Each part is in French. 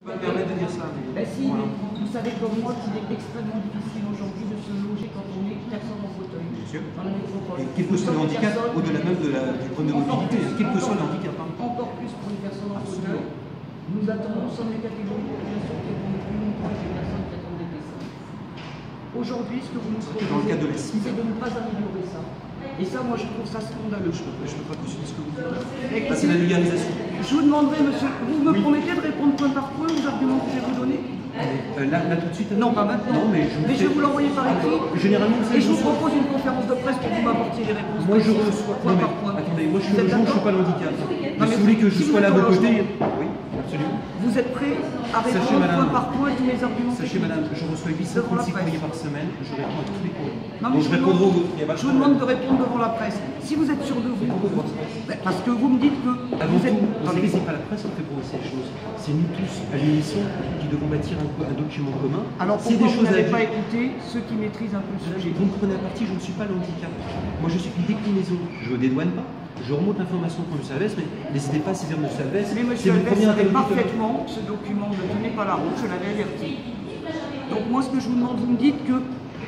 va me permettre de dire ça. Ben si, voilà. Mais vous savez comme moi qu'il est extrêmement difficile aujourd'hui de se loger quand on est personne en fauteuil. Bien sûr. Dans la métropole. Et quel que soit le handicap, au-delà même du problème de mobilité, quel que soit le handicap. Encore plus pour les personnes en fauteuil. Nous attendons, nous sommes les catégories de population qui attendent plus longtemps que les personnes qui attendent des dessins. Aujourd'hui, ce que vous nous proposez, dans le cadre de la cible, c'est de ne pas améliorer ça. Et ça, moi, je trouve ça scandaleux. Je ne peux pas cautionner ce que vous dites. Ça, c'est la vulgarisation. Je vous demanderai, monsieur, vous me promettez de répondre point par point aux arguments que je vais vous donner? Là, tout de suite. Non, pas maintenant. Non, mais je vais vous l'envoyer par écrit. Généralement, et je vous propose une conférence de presse pour que vous m'apportiez les réponses. Moi, je reçois. Point par point. Attendez, moi, je suis le je ne suis pas le handicap. Non, si vous voulez que je sois là à vos côtés. Oui, absolument. Vous êtes prêt à répondre point par point à tous mes arguments? Sachez, madame, je reçois 836 courriers par semaine. Je réponds à tous les courriers. Non, mais donc, je répondrai aux vôtres. Je vous demande de répondre devant la presse. Si vous êtes sûr de vous, parce que vous me dites que avant tout, c'est pas la presse qui fait progresser les choses. C'est nous tous, à l'unisson, qui devons bâtir un document commun. Alors pourquoi vous n'avez pas écouté ceux qui maîtrisent un peu le sujet? Vous me prenez à partie, je ne suis pas le handicap. Moi, je suis une déclinaison. Je ne dédouane pas. Je remonte l'information pour M. Alves, mais n'hésitez pas à saisir M. Alves. Mais M. Alves savait parfaitement que ce document ne tenait pas la route, je l'avais averti. Donc moi, ce que je vous demande, vous me dites que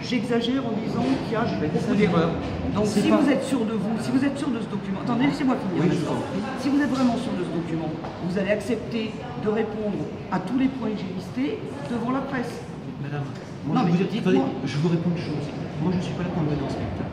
j'exagère en disant qu'il y a beaucoup d'erreurs. Donc si vous êtes sûr de vous, si vous êtes sûr de ce document, attendez, laissez-moi finir. Oui, si vous êtes vraiment sûr de ce document, vous allez accepter de répondre à tous les points que j'ai listés devant la presse. Madame, moi, je vous réponds une chose. Moi, je ne suis pas là pour me donner en spectacle.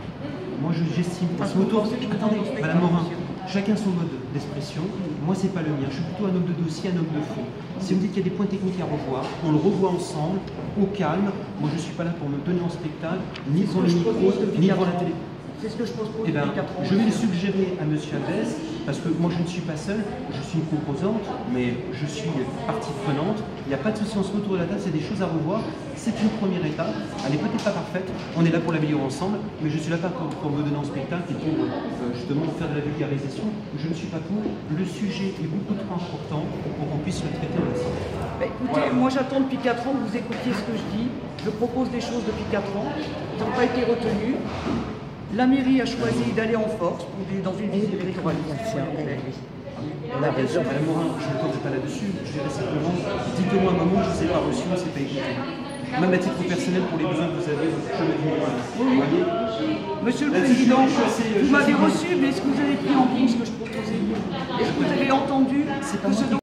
Moi, j'estime que ce moto. Attendez, Madame Morin, chacun son mode d'expression. Moi, c'est pas le mien. Je suis plutôt un homme de dossier, un homme de fond. Si vous me dites qu'il y a des points techniques à revoir, on le revoit ensemble, au calme. Moi, je ne suis pas là pour me donner en spectacle, ni devant le micro, ni devant la télé. C'est ce que je propose depuis 4 ans. Je vais le suggérer à M. Alves, parce que moi je ne suis pas seul, je suis une composante, mais je suis partie prenante. Il n'y a pas de souci, on se met autour de la table, c'est des choses à revoir. C'est une première étape, elle n'est peut-être pas parfaite, on est là pour l'améliorer ensemble, mais je suis là pas pour me donner en spectacle et pour justement faire de la vulgarisation. Je ne suis pas pour. Le sujet est beaucoup trop important pour qu'on puisse le traiter ensemble. Bah, écoutez, moi j'attends depuis 4 ans que vous écoutiez ce que je dis. Je propose des choses depuis 4 ans qui n'ont pas été retenues. La mairie a choisi d'aller en force dans une visite électorale. On a raison. Madame Morin, je ne tomberai pas là-dessus. Je dirais simplement, dites-moi un moment, je ne vous ai pas reçu, on ne s'est pas écouté. Même à titre personnel, pour les besoins que vous avez, je me dis moi. Oui. Monsieur le Président, vous m'avez reçu, mais est-ce que vous avez pris en compte ce que je proposais? Est-ce que vous avez entendu que ce